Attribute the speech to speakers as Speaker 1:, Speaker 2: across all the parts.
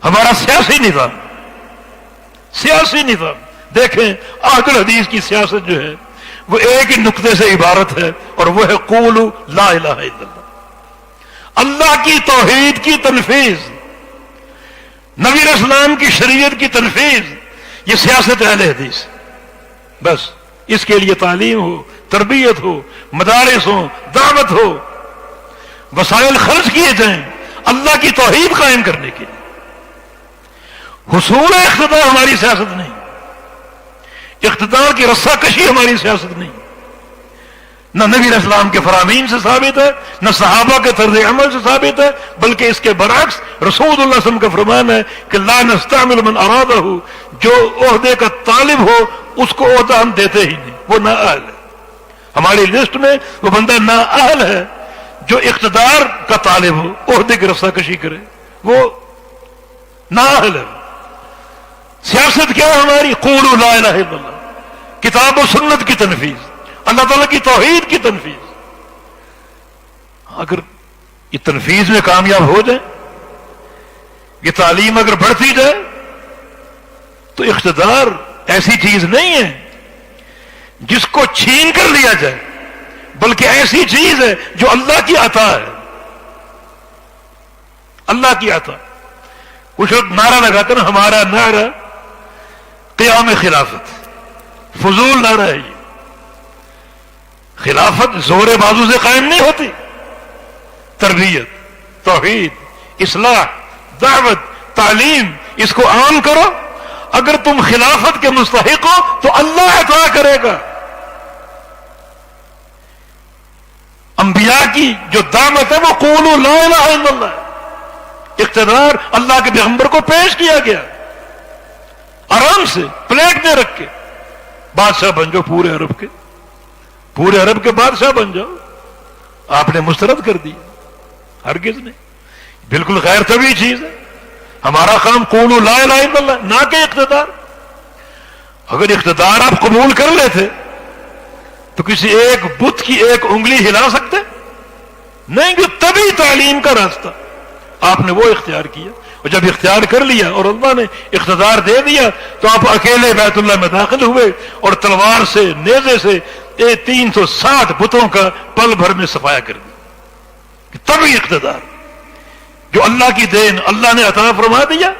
Speaker 1: ہمارا سیاسی نظام دیکھیں، اہل الحدیث کی سیاست جو ہے وہ ایک ہی نقطے سے عبارت ہے، اور وہ ہے قولوا لا الہ الا اللہ، اللہ کی توحید کی تنفیذ، نبی علیہ السلام کی شریعت کی تنفیذ، یہ سیاست اہل حدیث۔ بس اس کے لیے تعلیم ہو، تربیت ہو، مدارس ہو، دعوت ہو، وسائل خرچ کیے جائیں اللہ کی توحید قائم کرنے کے لیے۔ حصول اقتدار ہماری سیاست نہیں، اقتدار کی رسہ کشی ہماری سیاست نہیں، نہ نبی علیہ السلام کے فرامین سے ثابت ہے، نہ صحابہ کے طرز عمل سے ثابت ہے، بلکہ اس کے برعکس رسول اللہ صلی اللہ علیہ وسلم کا فرمان ہے کہ لا نستعمل من ارادہ، جو عہدے کا طالب ہو اس کو عہدہ ہم دیتے ہی نہیں، وہ نااہل ہے۔ ہماری لسٹ میں وہ بندہ نااہل ہے جو اقتدار کا طالب ہو، عہدے کی رسہ کشی کرے، وہ نااہل ہے۔ سیاست کیا ہے ہماری؟ قولوا لا الہ الا اللہ، کتاب و سنت کی تنفیذ، اللہ تعالیٰ کی توحید کی تنفیذ۔ اگر یہ تنفیذ میں کامیاب ہو جائے، یہ تعلیم اگر بڑھتی جائے، تو اقتدار ایسی چیز نہیں ہے جس کو چھین کر لیا جائے، بلکہ ایسی چیز ہے جو اللہ کی عطا ہے، اللہ کی عطا۔ کچھ لوگ نعرہ لگاتے ہیں، ہمارا نعرہ قیام خلافت، فضول نعرہ ہے یہ۔ خلافت زور بازو سے قائم نہیں ہوتی، تربیت، توحید، اصلاح، دعوت، تعلیم، اس کو عام کرو۔ اگر تم خلافت کے مستحق ہو تو اللہ عطا کرے گا۔ انبیاء کی جو دعوت ہے وہ قولوا لا الہ الا اللہ، اقتدار اللہ کے پیغمبر کو پیش کیا گیا، آرام سے پلیٹ میں رکھ کے بادشاہ بن جاؤ، پورے عرب کے بادشاہ بن جاؤ۔ آپ نے مسترد کر دی، ہرگز نہیں، بالکل غیر طبیعی چیز ہے۔ ہمارا کام قولوا لا الہ الا اللہ، نہ کہ اقتدار۔ اگر اقتدار آپ قبول کر لیتے تو کسی ایک بت کی ایک انگلی ہلا سکتے نہیں، کہ طبی تعلیم کا راستہ آپ نے وہ اختیار کیا، اور جب اختیار کر لیا اور اللہ نے اقتدار دے دیا تو آپ اکیلے بیت اللہ میں داخل ہوئے اور تلوار سے، نیزے سے 360 بتوں کا پل بھر میں صفایا کر دیا۔ طبی اقتدار جو اللہ کی دین، اللہ نے عطا فرما دیا،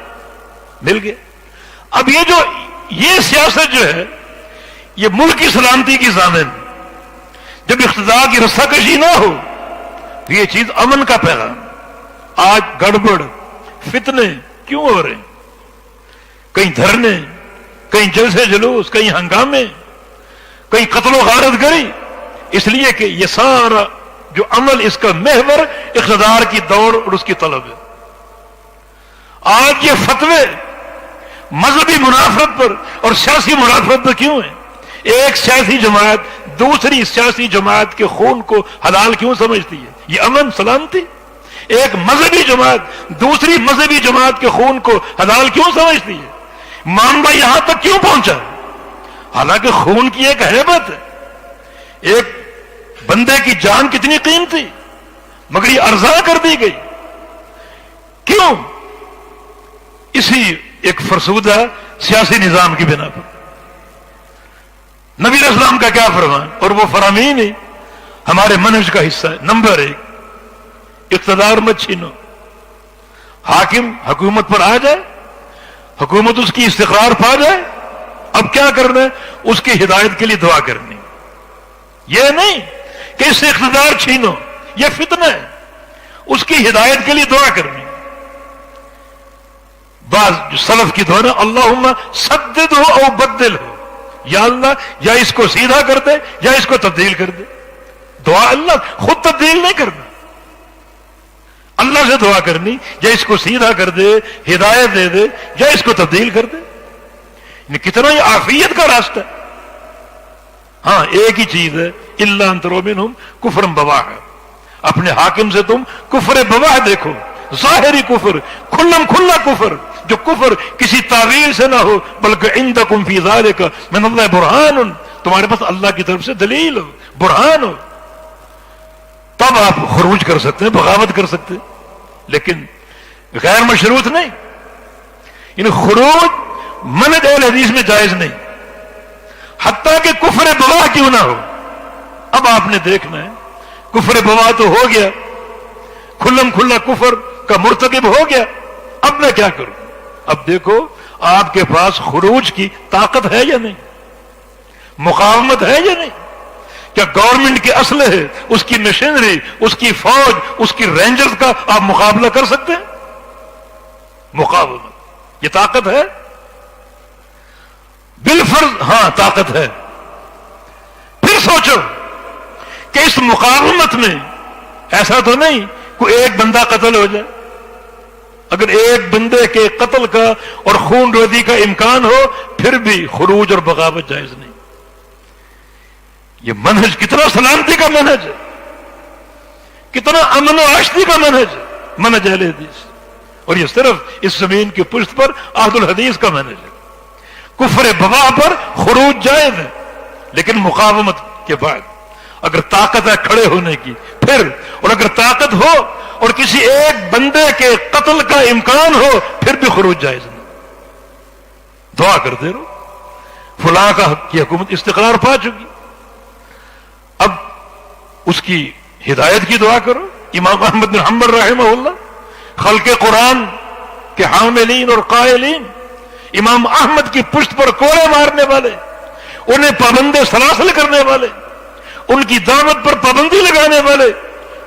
Speaker 1: مل گیا۔ اب یہ سیاست جو ہے یہ ملک کی سلامتی کی ضامن، جب اقتدار کی رسہ کشی نہ ہو تو یہ چیز امن کا پیغام۔ آج گڑبڑ، فتنے کیوں ہو رہے ہیں؟ کہیں دھرنے، کہیں جلسے جلوس، کہیں ہنگامے، کہیں قتل و غارت گری، اس لیے کہ یہ سارا جو عمل اس کا محور اقتدار کی دوڑ اور اس کی طلب ہے۔ آج یہ فتوے مذہبی منافرت پر اور سیاسی منافرت پر کیوں ہیں؟ ایک سیاسی جماعت دوسری سیاسی جماعت کے خون کو حلال کیوں سمجھتی ہے؟ یہ امن سلامتی؟ ایک مذہبی جماعت دوسری مذہبی جماعت کے خون کو حلال کیوں سمجھتی ہے؟ معاملہ یہاں تک کیوں پہنچا؟ حالانکہ خون کی ایک ہیبت ہے، ایک بندے کی جان کتنی قیمتی، مگر یہ ارزاں کر دی گئی۔ کیوں؟ اسی ایک فرسودہ سیاسی نظام کی بنا پر۔ نبی علیہ السلام کا کیا فرمان، اور وہ فرامین ہی ہمارے منہج کا حصہ ہے۔ نمبر 1، اقتدار مت چھینو۔ حاکم حکومت پر آ جائے، حکومت اس کی استقرار پا جائے، اب کیا کرنا ہے؟ اس کی ہدایت کے لیے دعا کرنی، یہ نہیں کہ اس سے اقتدار چھینو، یہ فتنہ ہے۔ اس کی ہدایت کے لیے دعا کرنی۔ بعض جو سلف کی دعا نا، اللہم سدد ہو او بدل ہو، یا اللہ یا اس کو سیدھا کر دے یا اس کو تبدیل کر دے۔ دعا اللہ، خود تبدیل نہیں کرنا، اللہ سے دعا کرنی، یا اس کو سیدھا کر دے، ہدایت دے دے، یا اس کو تبدیل کر دے۔ کتنا یہ عافیت کا راستہ ہے۔ ہاں ایک ہی چیز ہے، الا ان تروا منہم کفرا بواح، اپنے حاکم سے تم کفر بواح دیکھو، ظاہری کفر، کھلم کھلا کفر، جو کفر کسی تعویل سے نہ ہو، بلکہ عندکم فی ذالک من اللہ برہان، تمہارے پاس اللہ کی طرف سے دلیل ہو، برہان ہو، تب آپ خروج کر سکتے ہیں، بغاوت کر سکتے ہیں، لیکن غیر مشروط نہیں۔ یعنی خروج منہج اہل حدیث میں جائز نہیں، حتیٰ کہ کفر بواح کیوں نہ ہو۔ اب آپ نے دیکھنا ہے، کفر بواح تو ہو گیا، کھلم کھلا کفر کا مرتکب ہو گیا، اب میں کیا کروں؟ اب دیکھو آپ کے پاس خروج کی طاقت ہے یا نہیں، مقاومت ہے یا نہیں؟ کیا گورنمنٹ کے اسلحے، اس کی مشینری، اس کی فوج، اس کی رینجرز کا آپ مقابلہ کر سکتے ہیں؟ مقاومت، یہ طاقت ہے؟ بالفرض ہاں طاقت ہے۔ پھر سوچو کہ اس مقاومت میں ایسا تو نہیں کوئی ایک بندہ قتل ہو جائے۔ اگر ایک بندے کے قتل کا اور خون ریزی کا امکان ہو پھر بھی خروج اور بغاوت جائز نہیں۔ یہ منہج کتنا سلامتی کا منہج ہے، کتنا امن و آشتی کا منہج ہے، منہج اہل حدیث، اور یہ صرف اس زمین کی پشت پر اہل الحدیث کا منہج ہے۔ کفر بواح پر خروج جائز ہے، لیکن مقاومت کے بعد اگر طاقت ہے کھڑے ہونے کی پھر، اور اگر طاقت ہو اور کسی ایک بندے کے قتل کا امکان ہو پھر بھی خروج جائز نہیں۔ دعا کرتے رہو، فلاں کی حکومت استقرار پا چکی، اب اس کی ہدایت کی دعا کرو۔ امام احمد بن حنبل رحمہ اللہ خلق قرآن کے حاملین اور قائلین، امام احمد کی پشت پر کوڑے مارنے والے، انہیں پابند سلاسل کرنے والے، ان کی دعوت پر پابندی لگانے والے،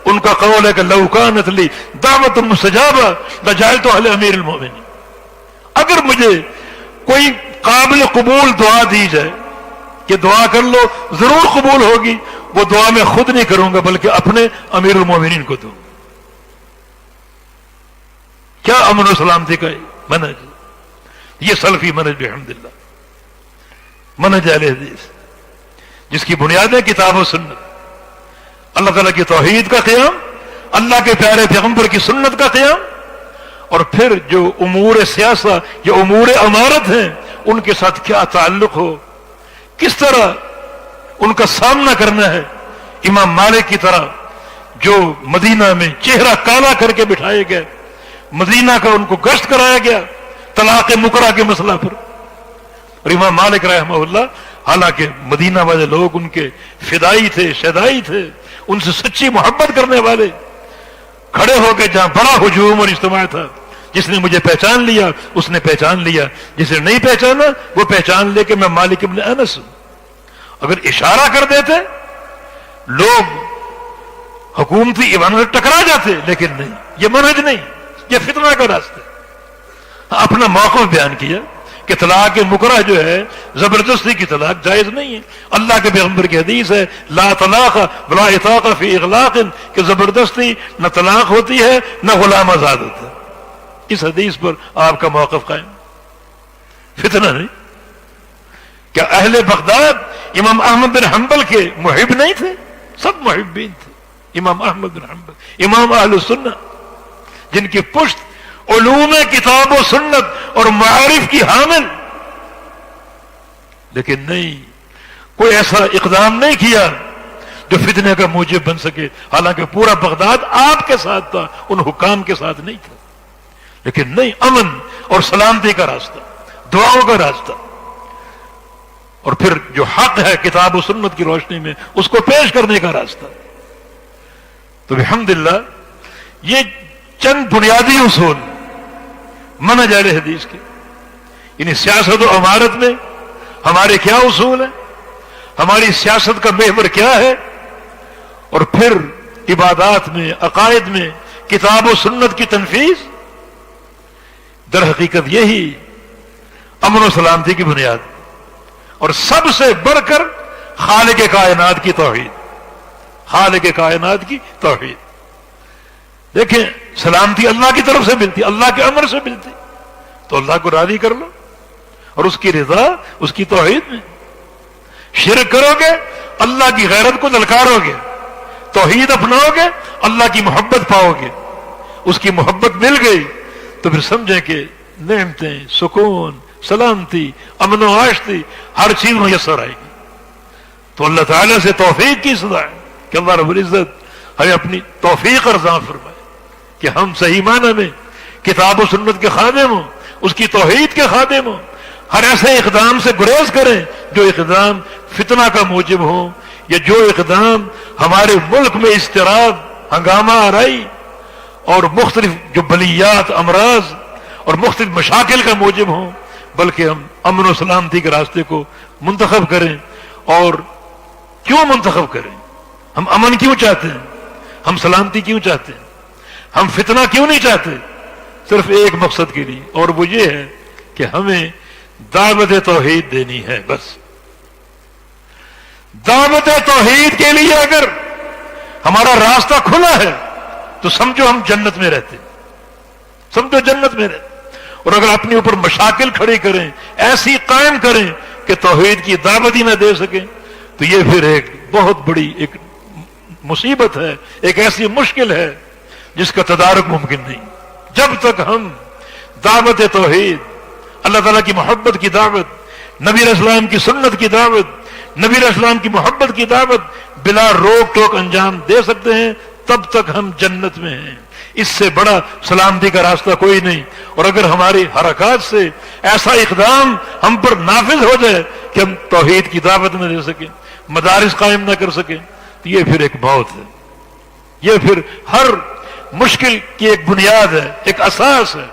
Speaker 1: ان کا قول ہے کہ لو کانت لی دعوت مستجابہ لجعلت علی امیر المؤمنین، اگر مجھے کوئی قابل قبول دعا دی جائے کہ دعا کر لو ضرور قبول ہوگی، وہ دعا میں خود نہیں کروں گا بلکہ اپنے امیر المؤمنین کو دوں۔ کیا امن و سلامتی کا منہج، یہ سلفی منہج بحمداللہ، منہج اہل حدیث جس کی بنیادیں کتاب و سنت، اللہ تعالیٰ کی توحید کا قیام، اللہ کے پیارے پیغمبر کی سنت کا قیام، اور پھر جو امور سیاست یا امور امارت ہیں ان کے ساتھ کیا تعلق ہو، کس طرح ان کا سامنا کرنا ہے۔ امام مالک کی طرح جو مدینہ میں چہرہ کالا کر کے بٹھائے گئے، مدینہ کا ان کو گشت کرایا گیا طلاق مکرہ کے مسئلہ پر، اور امام مالک رحمہ اللہ حالانکہ مدینہ والے لوگ ان کے فدائی تھے، شہدائی تھے، ان سے سچی محبت کرنے والے، کھڑے ہو کے جہاں بڑا ہجوم اور اجتماع تھا، جس نے مجھے پہچان لیا اس نے پہچان لیا، جسے نہیں پہچانا وہ پہچان لے کہ میں مالک ابن انس ہوں۔ اگر اشارہ کر دیتے لوگ حکومتی ایوانوں سے ٹکرا جاتے، لیکن نہیں، یہ منہج نہیں، یہ فتنہ کا راستہ۔ اپنا موقف بیان کیا کہ طلاق مکرہ جو ہے زبردستی کی طلاق جائز نہیں ہے، اللہ کے پیغمبر کی حدیث ہے لا طلاق ولا اطاق فی اغلاق، کہ زبردستی نہ طلاق ہوتی ہے نہ غلام آزاد ہوتا ہے۔ اس حدیث پر آپ کا موقف قائم، فتنہ نہیں۔ کیا اہل بغداد امام احمد بن حنبل کے محب نہیں تھے؟ سب محبین تھے امام احمد بن حنبل، امام اہل السنہ، جن کی پشت علوم کتاب و سنت اور معارف کی حامل، لیکن نہیں، کوئی ایسا اقدام نہیں کیا جو فتنے کا موجب بن سکے، حالانکہ پورا بغداد آپ کے ساتھ تھا، ان حکام کے ساتھ نہیں تھا، لیکن نہیں، امن اور سلامتی کا راستہ، دعاؤں کا راستہ، اور پھر جو حق ہے کتاب و سنت کی روشنی میں اس کو پیش کرنے کا راستہ۔ تو الحمدللہ یہ چند بنیادی اصول منہج اہل حدیث کے، یعنی سیاست و امارت میں ہمارے کیا اصول ہیں، ہماری سیاست کا محور کیا ہے، اور پھر عبادات میں، عقائد میں کتاب و سنت کی تنفیذ، در حقیقت یہی امن و سلامتی کی بنیاد، اور سب سے بڑھ کر خالق کائنات کی توحید، خالق کائنات کی توحید۔ دیکھیں سلامتی اللہ کی طرف سے ملتی، اللہ کے امر سے ملتی، تو اللہ کو راضی کر لو، اور اس کی رضا اس کی توحید میں۔ شرک کرو گے اللہ کی غیرت کو للکارو گے، توحید اپناؤ گے اللہ کی محبت پاؤ گے، اس کی محبت مل گئی تو پھر سمجھیں کہ نعمتیں، سکون، سلامتی، امن و آشتی ہر چیز میسر آئے گی۔ تو اللہ تعالیٰ سے توفیق کی صدا ہے کہ اللہ رب العزت ہمیں اپنی توفیق عطا فرمائے کہ ہم صحیح معنی میں کتاب و سنت کے خادم ہوں، اس کی توحید کے خادم ہوں، ہر ایسے اقدام سے گریز کریں جو اقدام فتنہ کا موجب ہو، یا جو اقدام ہمارے ملک میں اضطراب، ہنگامہ آرائی اور مختلف جو بلیات، امراض اور مختلف مشاکل کا موجب ہوں، بلکہ ہم امن و سلامتی کے راستے کو منتخب کریں۔ اور کیوں منتخب کریں؟ ہم امن کیوں چاہتے ہیں؟ ہم سلامتی کیوں چاہتے ہیں؟ ہم فتنہ کیوں نہیں چاہتے؟ صرف ایک مقصد کے لیے، اور وہ یہ ہے کہ ہمیں دعوت توحید دینی ہے، بس۔ دعوت توحید کے لیے اگر ہمارا راستہ کھلا ہے تو سمجھو ہم جنت میں رہتے، سمجھو جنت میں رہتے۔ اور اگر اپنے اوپر مشاکل کھڑی کریں، ایسی قائم کریں کہ توحید کی دعوت ہی نہ دے سکیں، تو یہ پھر ایک بہت بڑی ایک مصیبت ہے، ایک ایسی مشکل ہے جس کا تدارک ممکن نہیں۔ جب تک ہم دعوت توحید، اللہ تعالیٰ کی محبت کی دعوت، نبی علیہ السلام کی سنت کی دعوت، نبی علیہ السلام کی محبت کی دعوت بلا روک ٹوک انجام دے سکتے ہیں، تب تک ہم جنت میں ہیں۔ اس سے بڑا سلامتی کا راستہ کوئی نہیں۔ اور اگر ہماری حرکات سے ایسا اقدام ہم پر نافذ ہو جائے کہ ہم توحید کی دعوت نہ دے سکیں، مدارس قائم نہ کر سکیں، تو یہ پھر ایک موت ہے، یہ پھر ہر مشکل کی ایک بنیاد ہے، ایک اساس ہے۔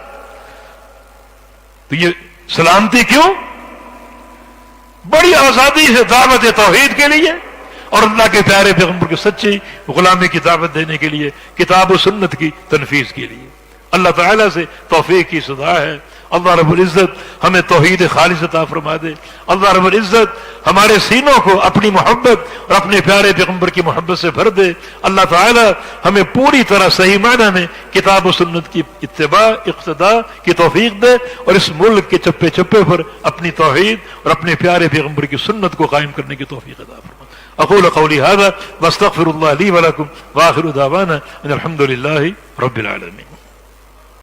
Speaker 1: تو یہ سلامتی کیوں؟ بڑی آزادی ہے دعوت توحید کے لیے اور اللہ کے پیارے پیغمبر کی سچی غلامی کی دعوت دینے کے لیے، کتاب و سنت کی تنفیذ کے لیے۔ اللہ تعالیٰ سے توفیق کی صدا ہے۔ اللہ رب العزت ہمیں توحید خالص عطا فرما دے۔ اللہ رب العزت ہمارے سینوں کو اپنی محبت اور اپنے پیارے پیغمبر کی محبت سے بھر دے۔ اللہ تعالیٰ ہمیں پوری طرح صحیح معنی میں کتاب و سنت کی اتباع، اقتداء کی توفیق دے، اور اس ملک کے چپے چپے پر اپنی توحید اور اپنے پیارے پیغمبر کی سنت کو قائم کرنے کی توفیق عطا فرما۔ اقول قولی هذا واستغفر الله لي ولكم واخر دعوانا ان الحمد لله رب العالمين۔